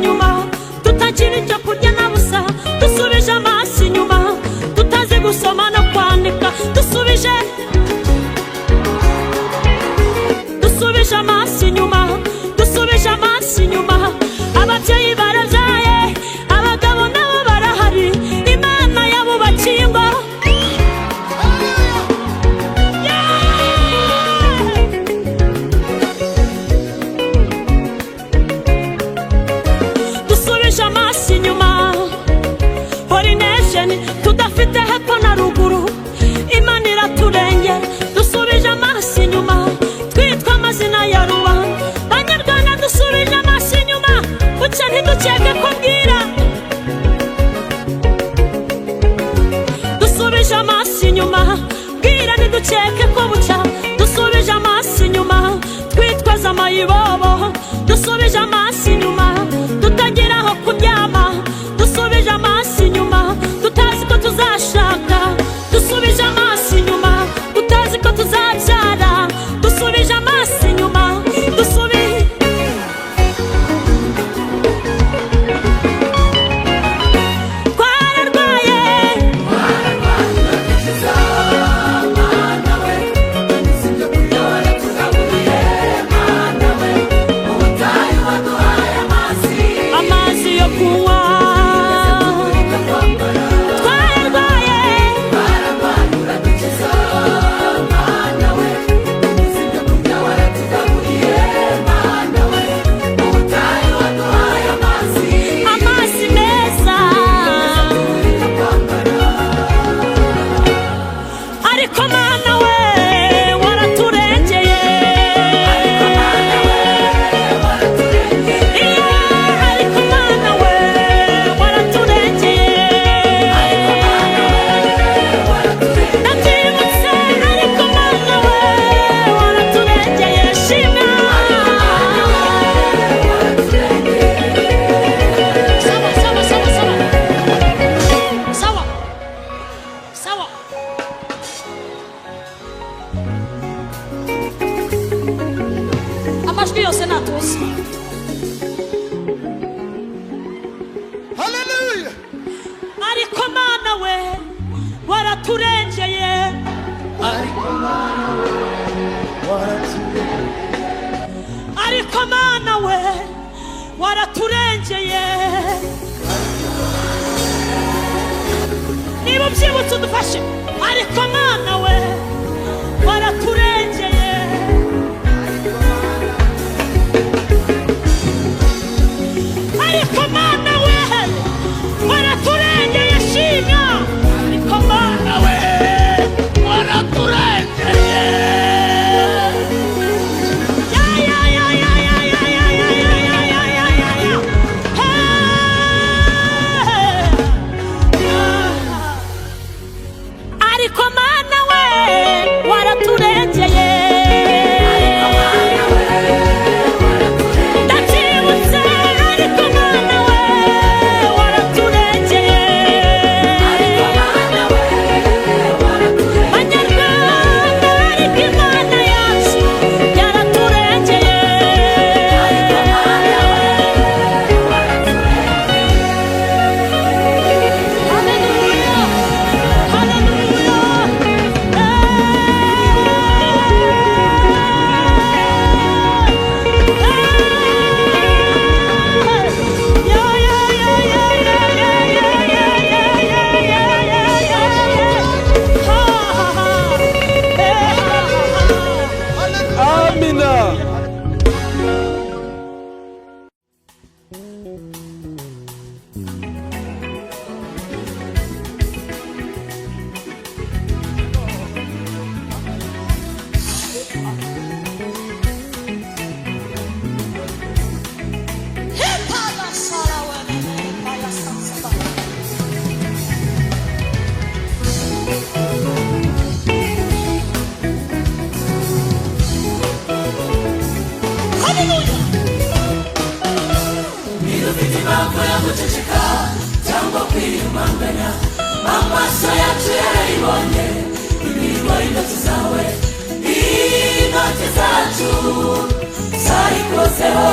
inyuma tutakiri icyo kurya na busa, dusubije amaso inyuma tutazi gusoma no kwandika, dusubije amaso inyuma, dusubije amaso inyuma. Ababyeyi barabyaye, abagabo nabo barahari, Imana yabubakiye ingo. Dusubije amaso inyuma, Horination tudafite hepfo na ruguru, Imana iraturengera. Dusubije amaso inyuma, twitwa amazina ya rubanda. Banyarwanda dusubije amaso inyuma, bucya ntidukeke ko bwira. Dusubije amaso inyuma, bwira ntidukeke ko bucya. Dusubije amaso inyuma, twitwaza amayibobo. Dusubije amaso inyuma, tutagira aho kuryama. Dusubije amaso inyuma, tutazi ko tuzashaka. Dusubije amaso inyuma, tutazi ko tuzabyara. Dusubije amaso inyuma, dusubije Hallelujah. ariko Mana we waraturengeye. Ariko Mana we waraturengeye. Niba ubyibutse udufashe. Ariko Mana we waraturengeye. Ariko Mana we waraturengeye shimya. Ariko Mana we waraturengeye. Ariko Mana we waraturengeye. Ndabyibutse. Ariko Mana we waraturengeye. Banyarwanda ariko Imana yacu yaraturengeye. Hallelujah. Hallelujah. Amina. Amaso yacu yarayibonye, imirimo y'intoki zawe, intoki zacu zarikozeho.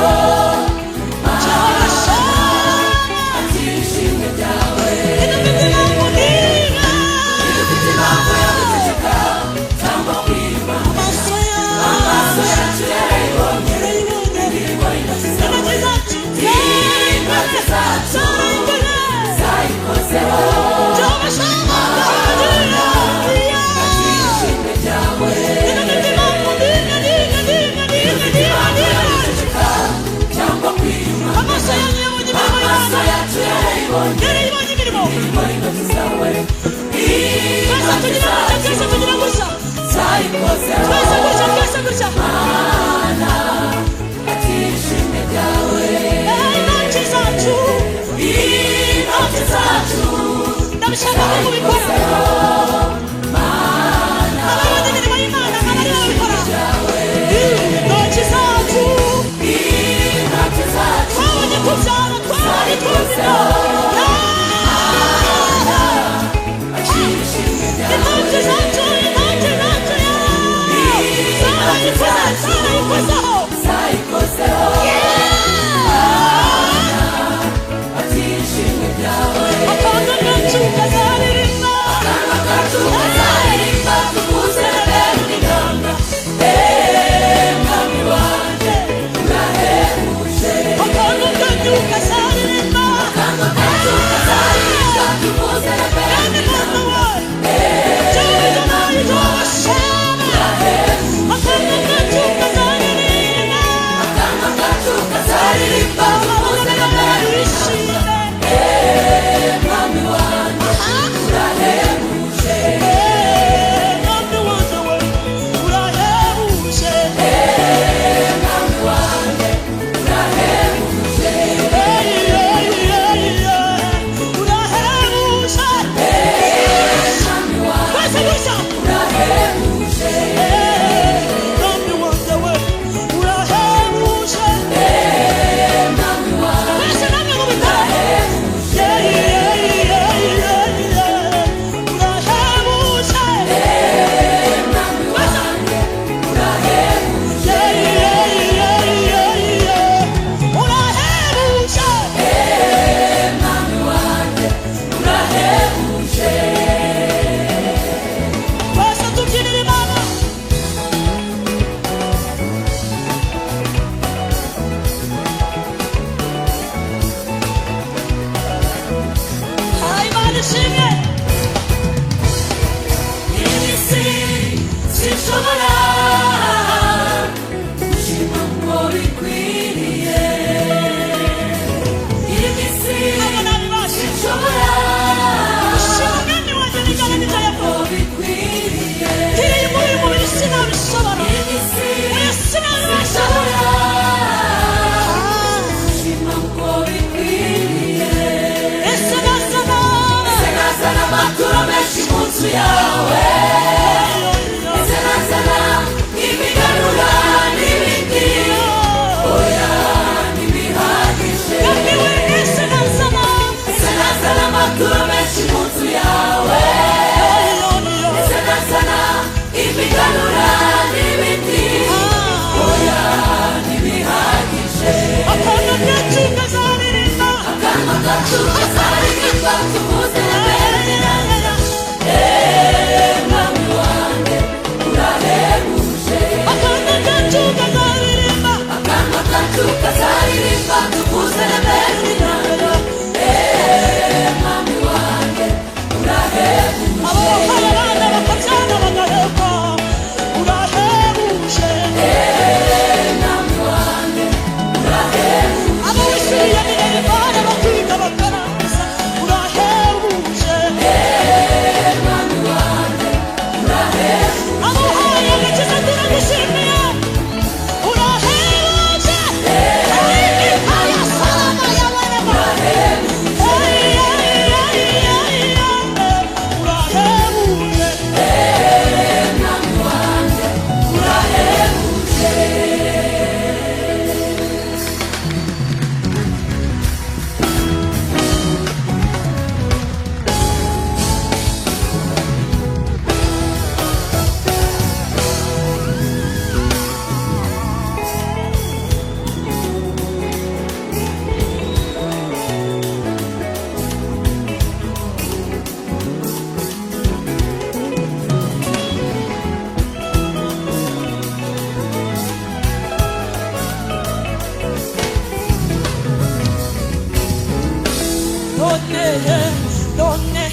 none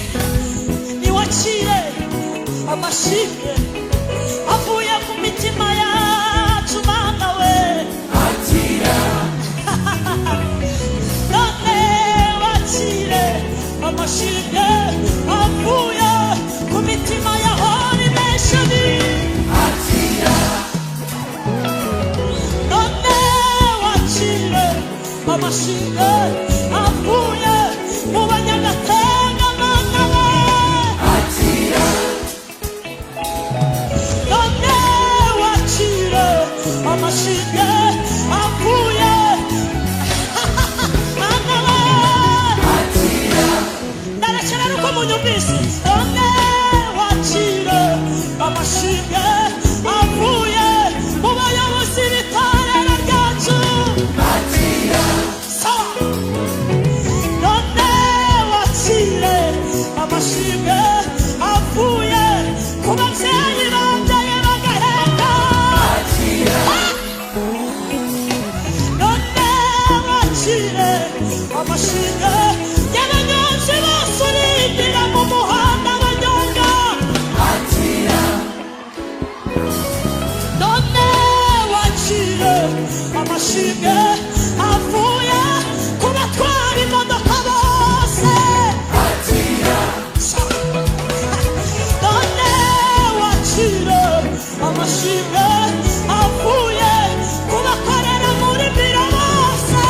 niwakire amashimwe avuye ku mitima yacu Mana we akira none amashimwe avuye ku babyeyi babyaye bagaheka none wakire amashimwe y'abanyonzi bose urindira mu muhanda banyonga none wakire amashimwe avuye ku batwara imodoka bose none wakire amashimwe avuye ku bakorera muri biro bose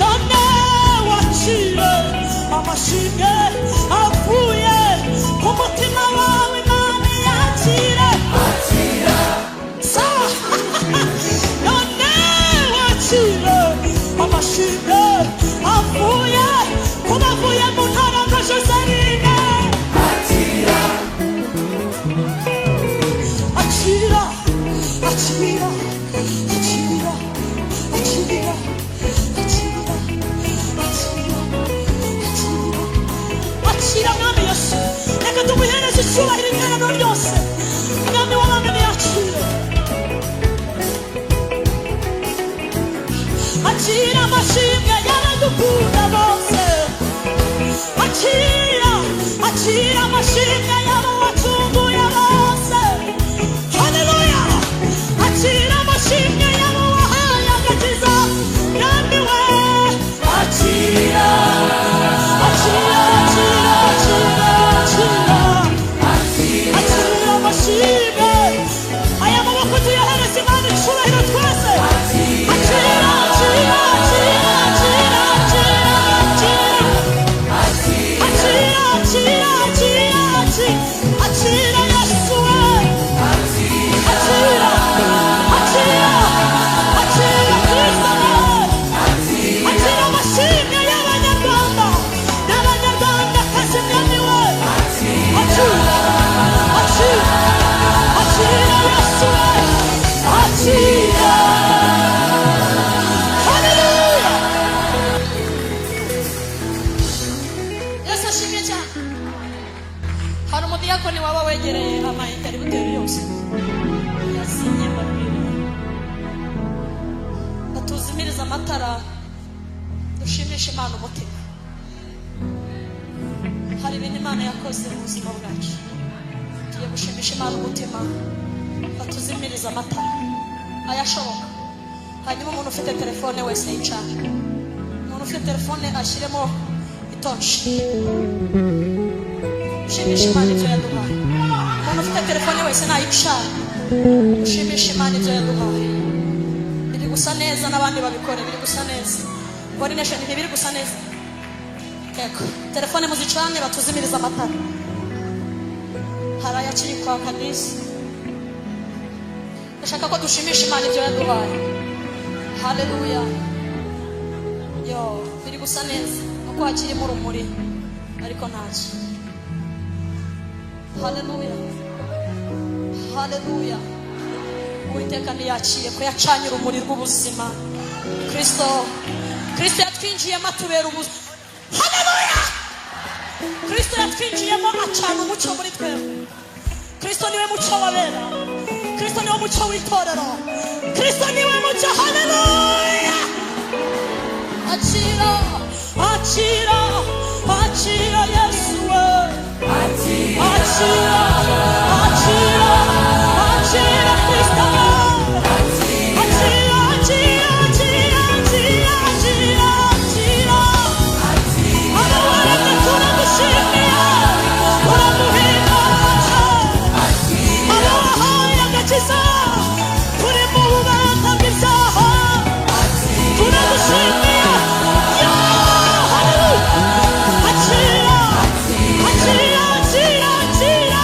none wakire amashimwe avuye ku mutima wawe Imana yakire none wakire amashimwe avuye ku bavuye mu ntara nka Joseline akira akira akira akira akira akira mwami Yesu reka tumuhereze icyubahiro ingano ryose mwami w'abami niyakire akira amashimwe y'abadukunda bose akira akira amashimwe y'abo wacunguye bose haleluya akira amashimwe y'abo wahaye agakiza mwami we akira akira akira akira akira akira amashimwe aya maboko tuyahereze Imana icyubahiro twese akira akira akira akira akira akira akira Yesu we akira akira akira Kristo we akira amashimwe y'abanyarwanda n'abanyarwandakazi mwami we akira akira akira Yesu we akira haleluya Yesu ashimwe cyane hari umudiyakoni waba wegereye amayinteributeri yose yasinye mbabwira atuzimiriza amatara dushimisha Imana umutima hari ibintu Imana yakoze mu buzima bwacu tugiye gushimisha Imana umutima atuzimiriza amatara ayashoboka hanyuma umuntu ufite telefone wese yicane umuntu ufite telefone ashyiremo itoshi ushimisha Imana ibyo yaduhaye umuntu ufite telefone wese nayicane ushimisha Imana ibyo yaduhaye biri gusa neza n'abandi babikore biri gusa neza coordination biri gusa neza yego telefone muzicane batuzimiriza amatara hari ayakiri kwa kanisa ndashaka ko dushimisha Imana ibyo yaduhaye haleluya yo biri gusa neza uko hakirimo urumuri ariko ntacyo haleluya haleluya Uwiteka niyakire ko yacanye urumuri rw'ubuzima Kristo yatwinjiyemo atubera ubuzima haleluya Kristo yatwinjiyemo acana umucyo muri twebwe Kristo niwe mucyo wabera Kristo niwe mucyo w'itorero Kristo niwe mucyo haleluya akira akira akira Yesu we akira akira akira akira Kristo akira akira akira akira akira akira abawaremye turagushimira turaguhimbaza abawahaye agakiza turi mu bubata bw'ibyaha turagushimira haleluya akira akira akira akira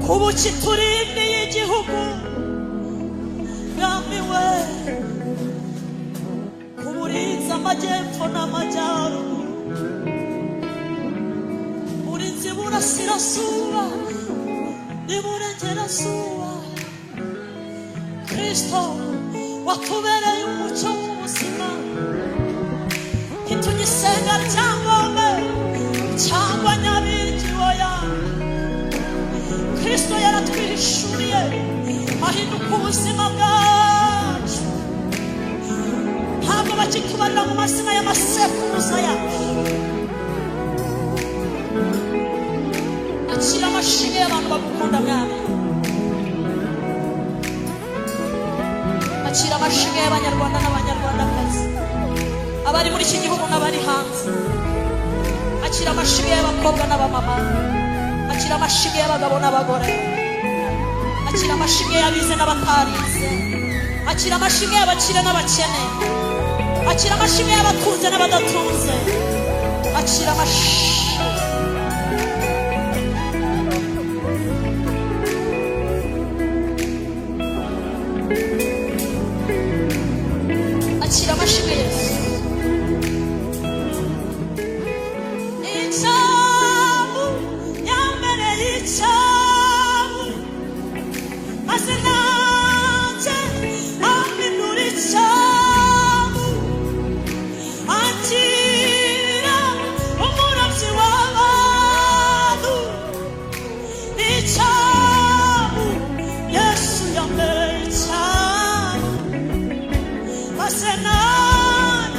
kubuki turindiye igihugu yamiwe kuburinza amajyepfo n'amajyaruguru urinzi burasirazuba n'iburengerazuba Kristo watubereye umucyo w'ubuzima ntitugisenga ryangombe cyangwa nyabingi oya Kristo yaratwishuriye ahinduka ubuzima bwacu ntabwo bakitubarira mu mazina y'amasekuruza yacu akira amashimwe y'abantu bagukunda mwami akira amashimwe y'abanyarwanda n'abanyarwandakazi abari muri iki gihugu n'abari hanze akira amashimwe y'abakobwa n'abamama akira amashimwe y'abagabo n'abagore akira amashimwe y'abize n'abatarize akira amashimwe y'abakire n'abakene akira amashimwe y'abatunze n'abadatunze akira amashimwe akira amashimwe Yesu Senhor,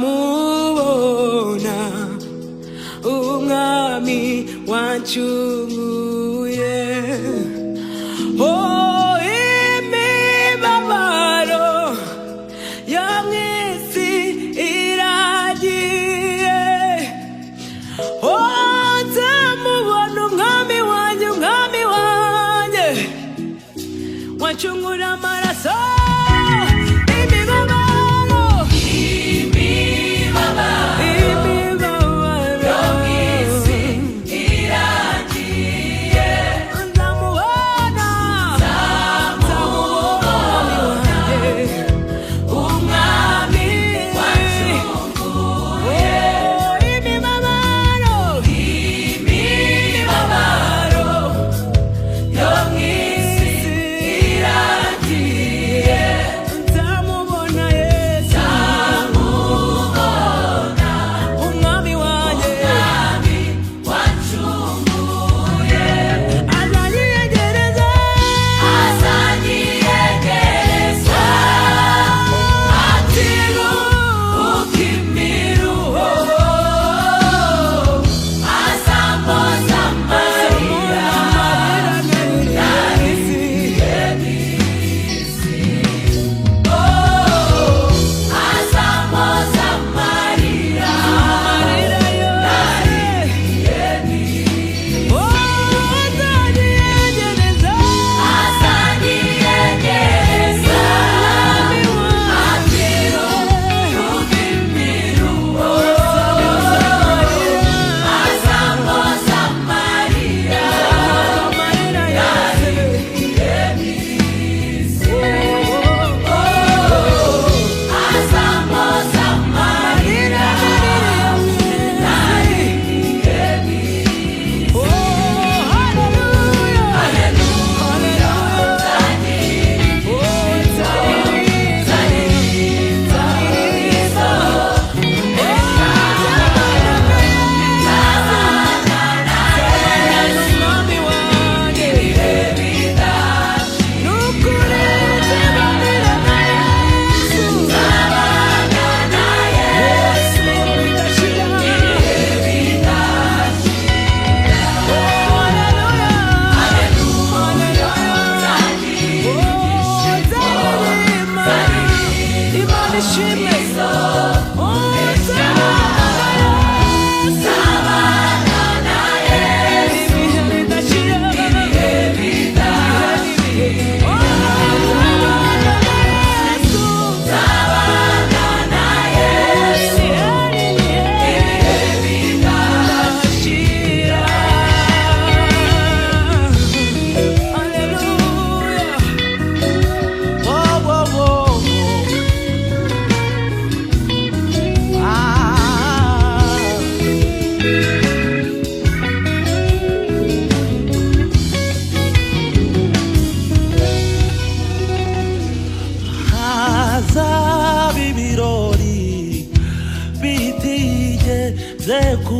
nzamubona umwami wancunguye. Oh, imibabaro yo mw'isi iragiye. Oh, nzamubona umwami wanjye, umwami wanjye wancungura amaraso.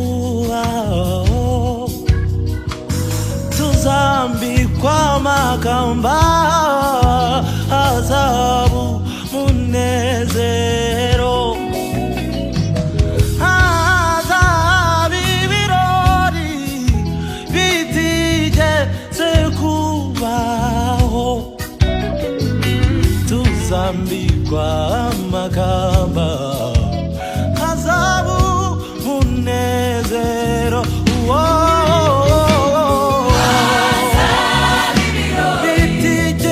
kubaho tuzambikwa amakamba azabu munezero azabu ibirori bitigeze kubaho tuzambikwa amakamba azabu munezero bitigeze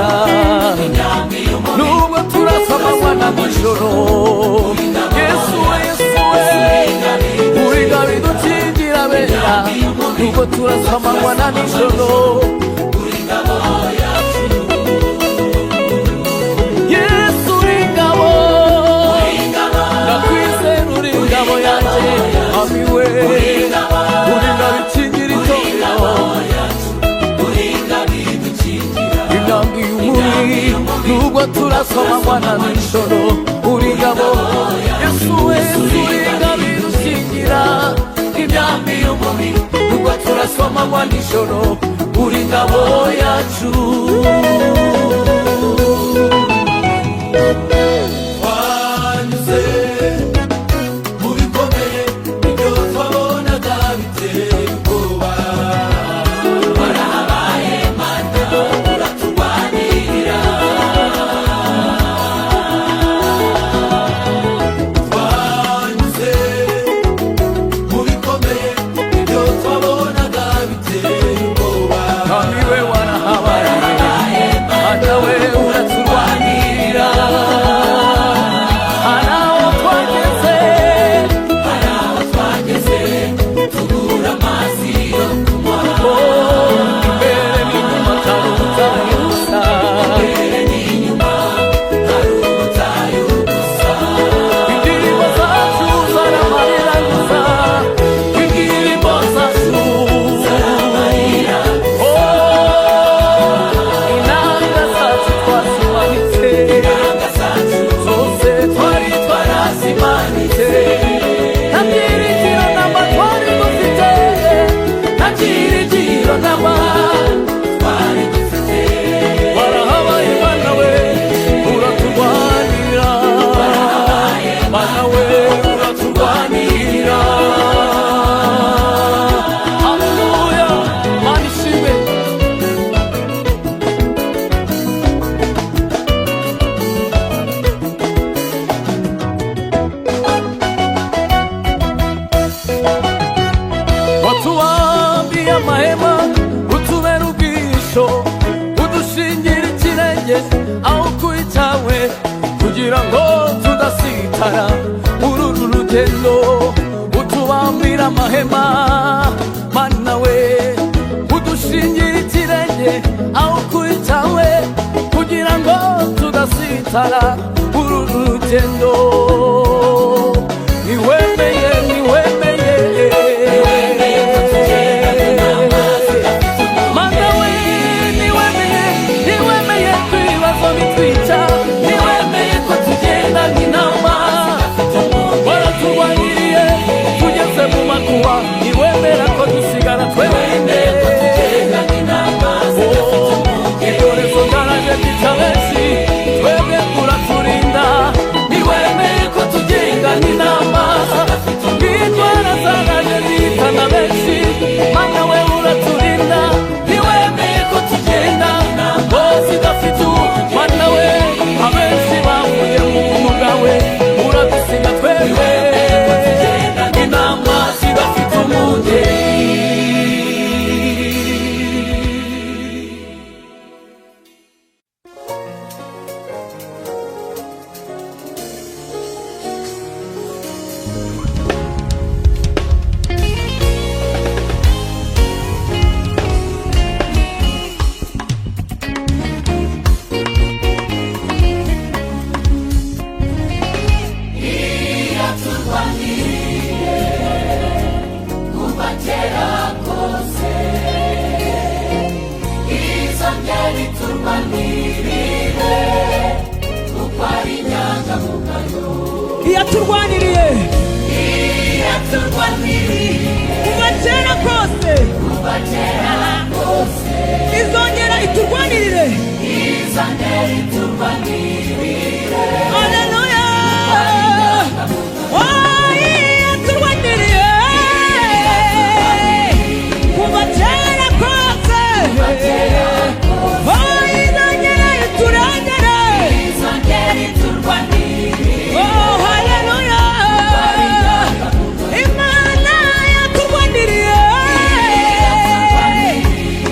turwanirira nubwo turasamanywa na nijoro. Yesu we, Yesu we, uri ngabe dukingira bera nubwo turasamanywa na nijoro. Yesu uri ngabo, ndakwizera uri ngabo yanjye. Ami we, uri ngabe ikingira itorero, inambi y'umuri nubwo turasomanywa na nijoro. Uri ngabo Yesu we, uri ngabe idukingira imyambi y'umuri nubwo turasomanywa nijoro. Uri ngabo yacu. Wanyuze mu bikomeye ibyo twabonaga biteye ubwoba, warahabaye Mana uraturwanirira. Wanyuze mu bikomeye ibyo twabonaga biteye ubwoba, kandi we warahabaye Mana we uraturwanirira. Watuambia mahema utubera ubwisho, udushingira ikirenge aho kwitawe, kugira ngo tudasitara muri uru rugendo. Utubambira amahema Mana we, udushingira ikirenge aho kwitawe, kugira ngo tudasitara muri uru rugendo. Niwemeye, niwemeye Mana we, niwemeye, niwemeye kwibazo bitwica, niwemeye ko tugenda nk'intama, waraturwaniriye tugeze mu makuba, niwemera ko dusigara twenyine. Ibyorezo byaraje byica benshi, twebwe uraturinda, niwemeye ko tugenda nk'intama, indwara zaraje zihitana benshi, Mana we uraturinda, niwemeye ko tugenda zidafite Mana we, abenshi bavuye mu buntu bwawe, uradusiga twebwe intama zidafite umungeri. Yaturwaniriye kuva kera kose, izongera iturwanirire. Haleluya, yaturwaniriye kuva kera kose, izongera iturangire. Oh haleluya, Imana yaturwaniriye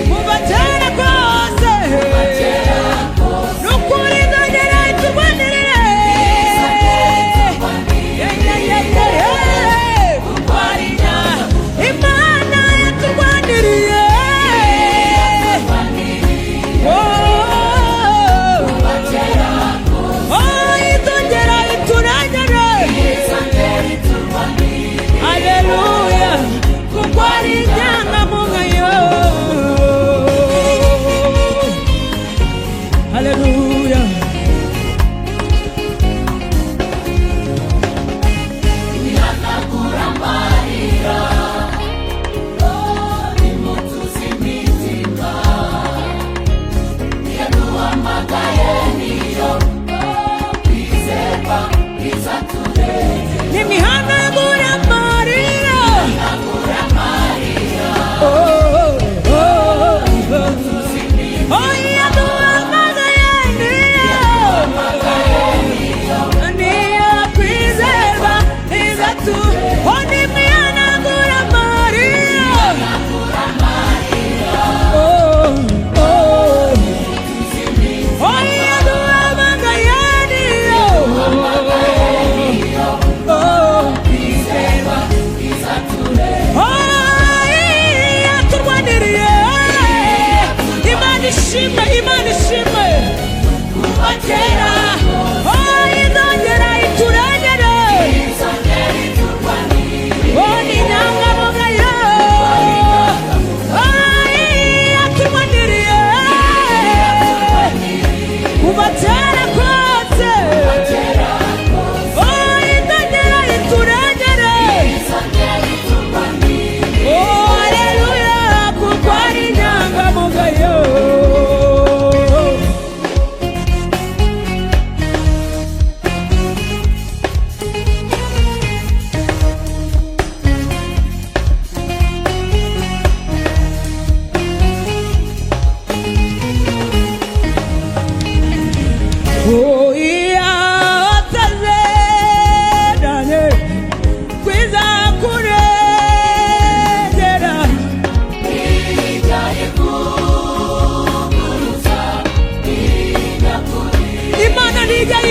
kuva kera kose. warakotse itongera iturengere aleluya kuko ari inyangamugayo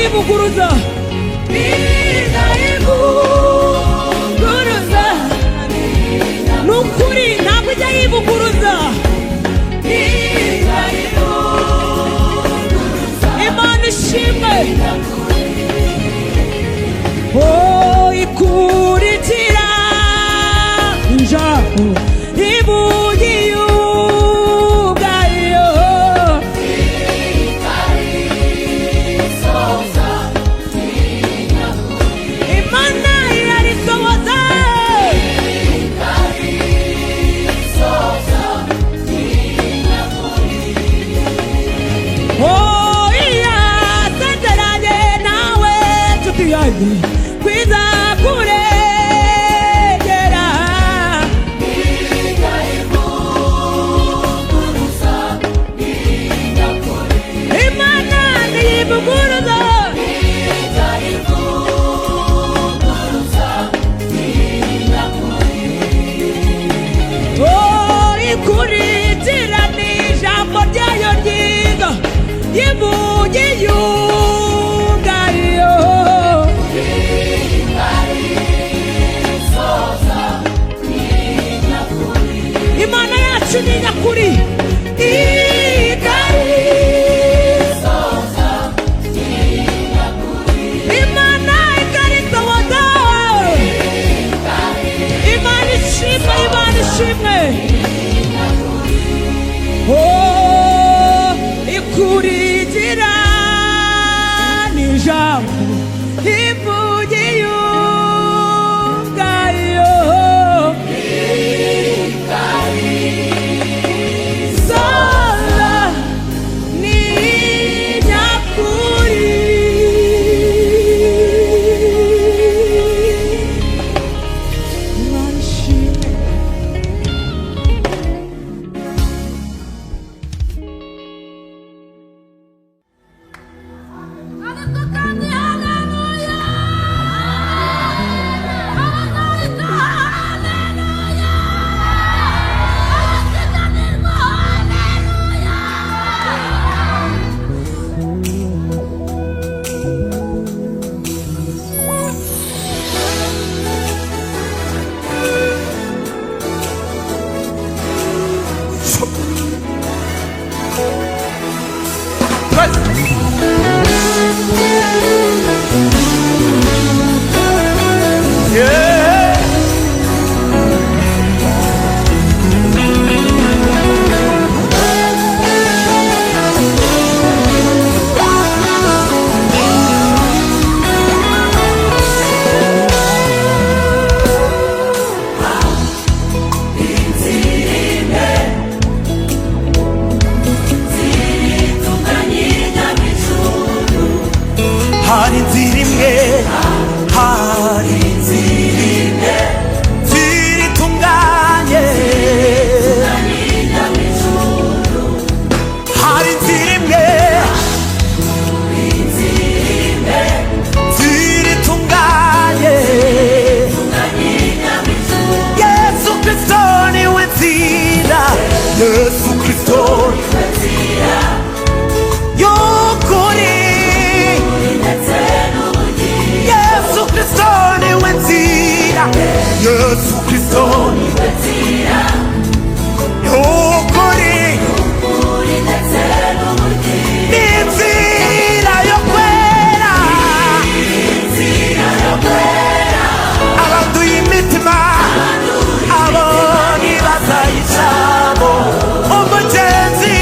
ivuguruza ivuguruza nukuri ntabwo ijya yivuguruza Imana ishimwe ikurikira njako ivugiye ubwayo Imana irarisohoza yasenderanye nawe nshuti yanjye kwiza kuregera Imana ntiyivuguruza ikurikira n'ijambo ryayo ryiza yivugiye ubwayo Imana yacu ni nyakuri Imana ikarisohoza Imana ishimwe Imana ishimwe ikurikira n'ijambo ivugiye ubwayo soza ni nyakuri Imana ishimwe hari inzira imwe hari inzira imwe ziritunganye hari inzira imwe ziritunganye Yesu Kristo niwe nzira Yesu Kristo niwe nzira y'ukuri Yesu Kristo niwe nzira Yesu Kristo niwe nzira y'ukuri ndetse n'ubugingo ni inzira yo kwera abanduye imitima abo ntibazayicamo umugenzi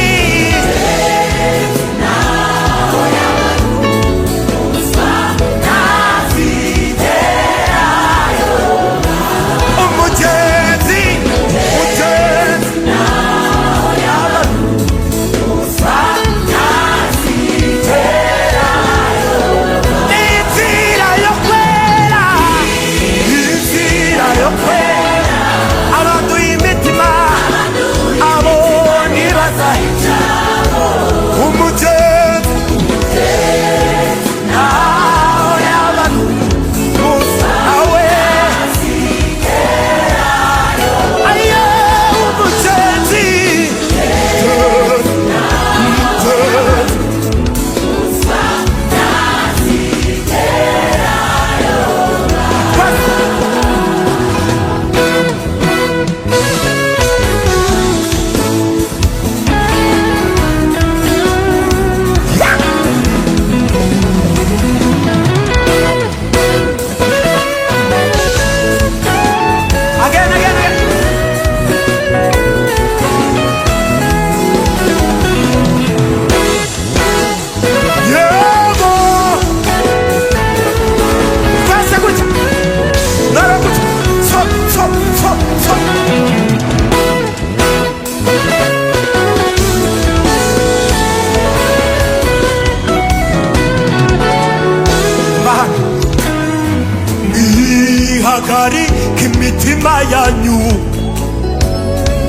nihagarika imitima yanyu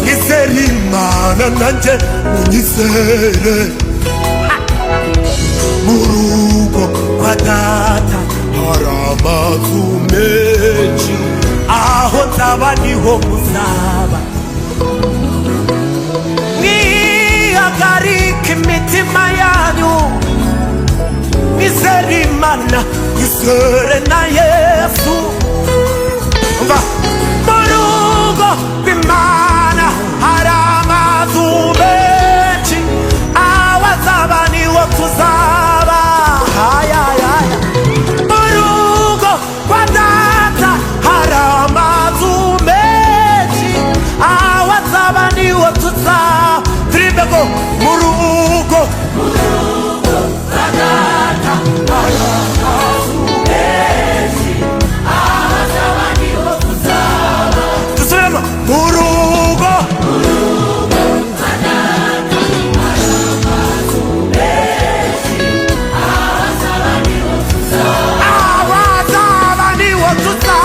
mwizere Imana nanjye munyizere mu rugo kwa data hari amazu menshi aho nzaba niho muzaba nihagarika imitima yanyu mwizere Imana mwizere na Yesu umva mu rugo rw'Imana hari amazu menshi aho azaba niho tuzaba mu rugo kwa data hari amazu menshi aho azaba niho tuzaba turinde ngo mu rugo kwa data hari amazu menshi aho azaba niho tuzaba dusubiremo mu rugo kwa data hari amazu menshi aho azaba niho tuzaba aho azaba niho tuzaba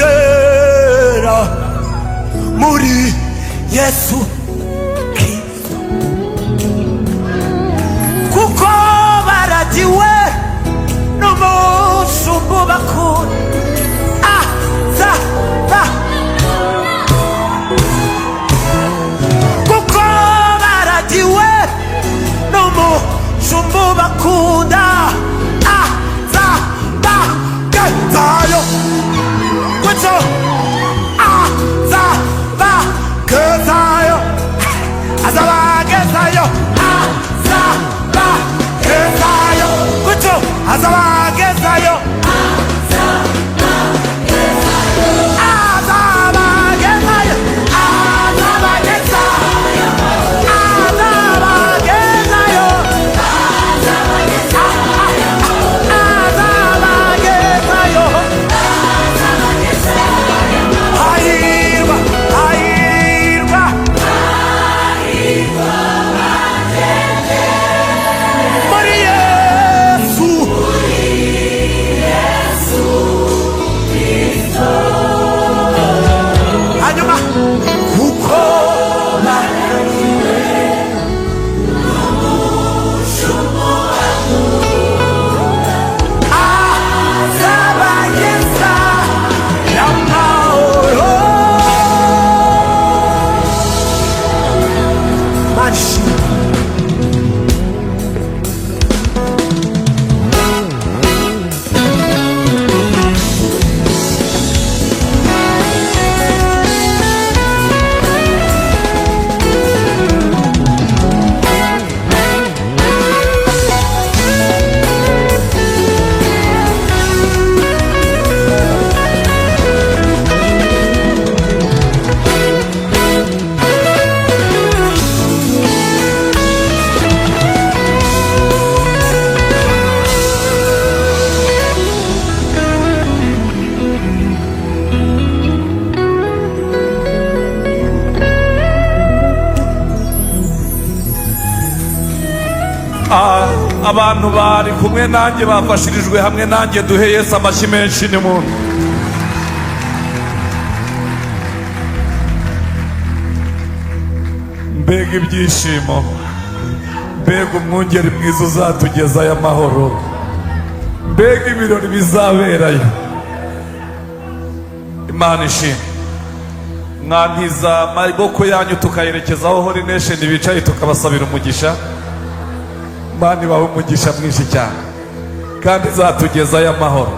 bagendera muri Yesu Kristo kuko baragiwe n'umushumba bakunda kuko baragiwe n'umushumba bakunda azabagezayo kuko azabagezayo azabagezayo azabagezayo kuko azabagezayo abantu bari kumwe nanjye bafashirijwe hamwe nanjye, duhe Yesu amashyi menshi ni muntu. Mbega ibyishimo, mbega umwungeri mwiza uzatugezayo amahoro, mbega ibirori bizaberayo. Imana ishimwe. Mwantiza amaboko yanyu tukayerekeza aho Holy Nation bicaye tukabasabira umugisha. Imana ibahe umugisha mwinshi cyane kandi izatugezayo amahoro,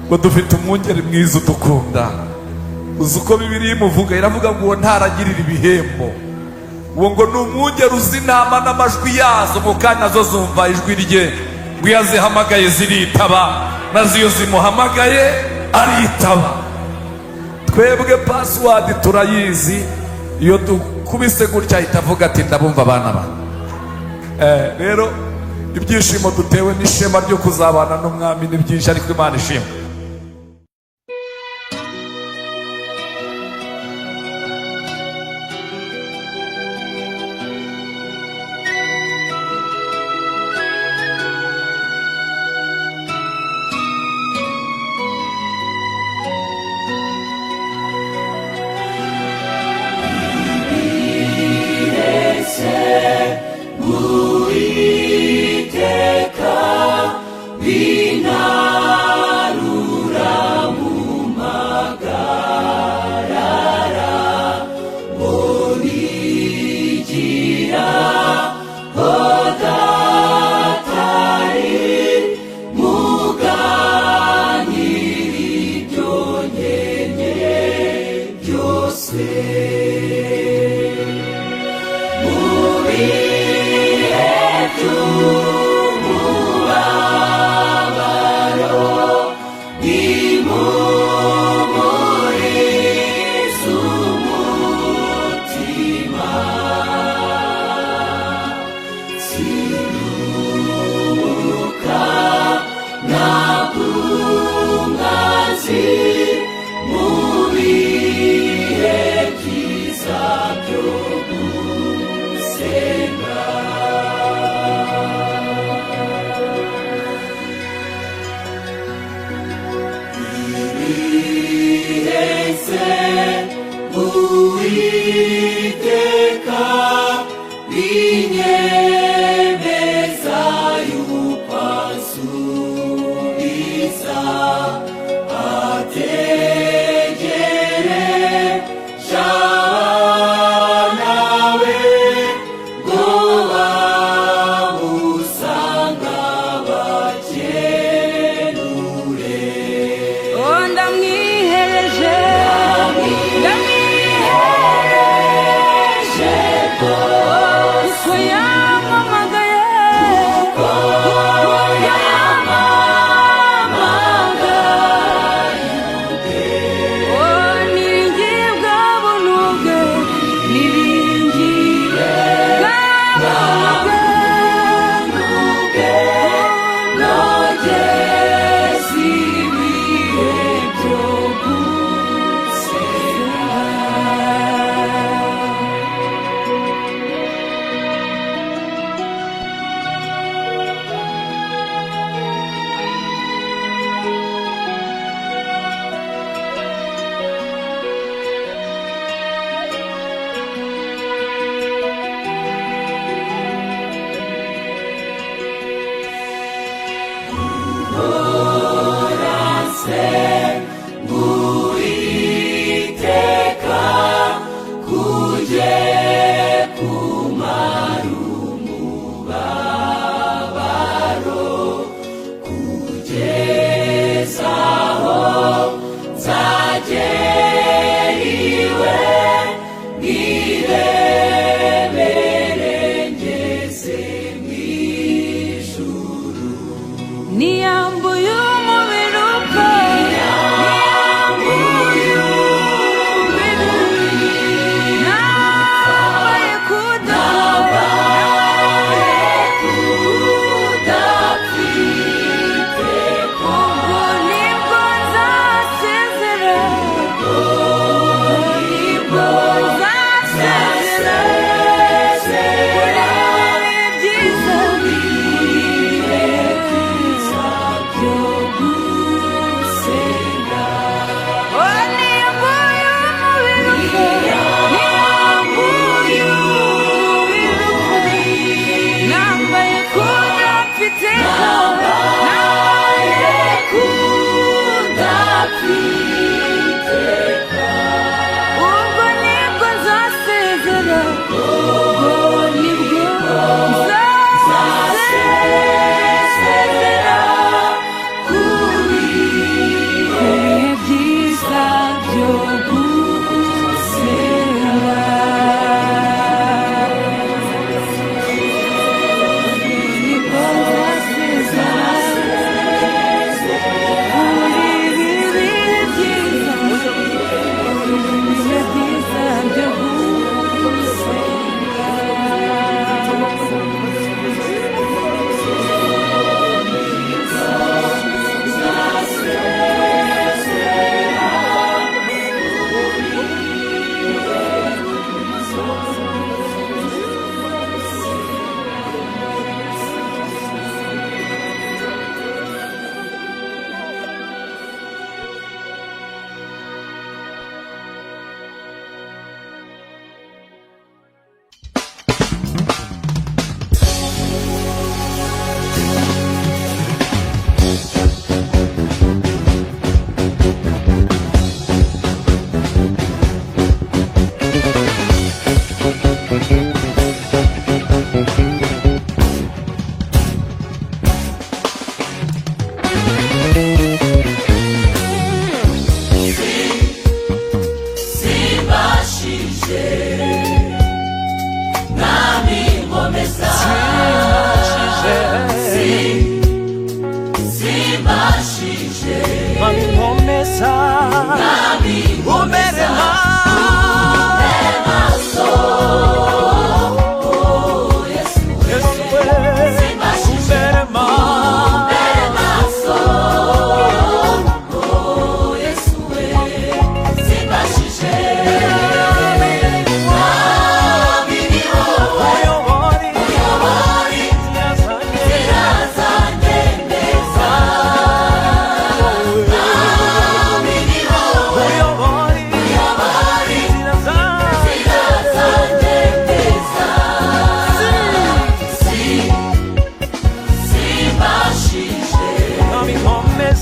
ngo dufite umwungeri mwiza udukunda. Uzi uko Bibiliya imuvuga, iravuga ngo uwo ntaragirira ibihembo, uwo ngo ni umwungeri uzi inama n'amajwi yazo, mu kanya nazo zumva ijwi rye, ngo iyo azihamagaye ziritaba, nazo iyo zimuhamagaye aritaba. Twebwe password turayizi, iyo dukubise gutya ahita avuga ati ndabumva abana banyu. Rero ibyishimo dutewe n'ishema ryo kuzabana n'umwami ni byinshi, ariko Imana ishimwe.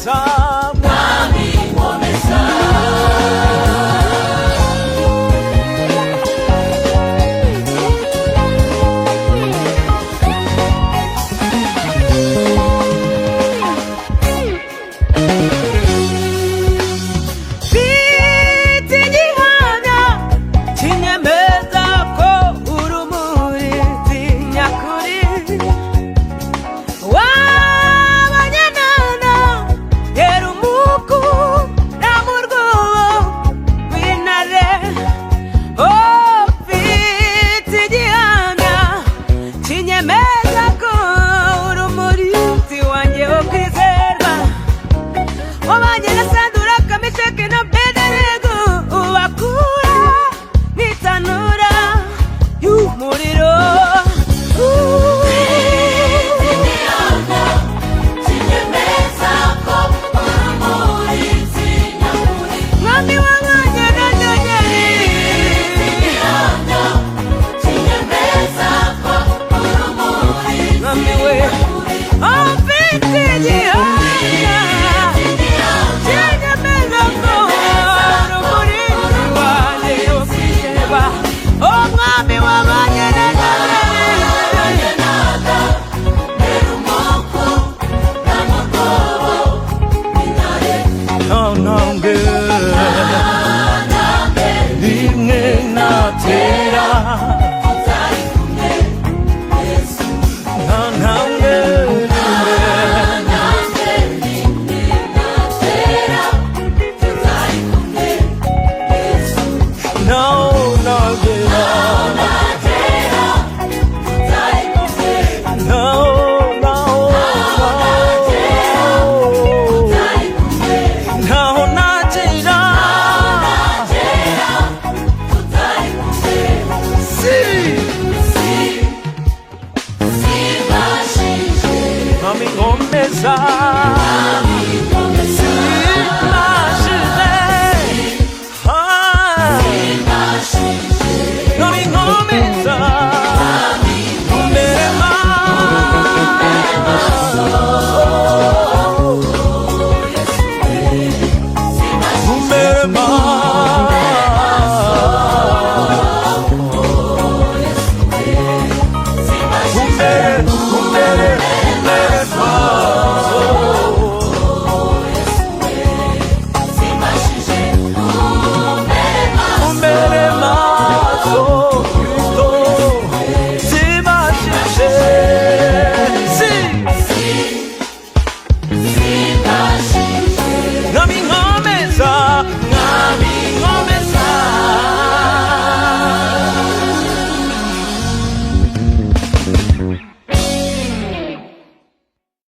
nkomeza mwami nkomeza Mami,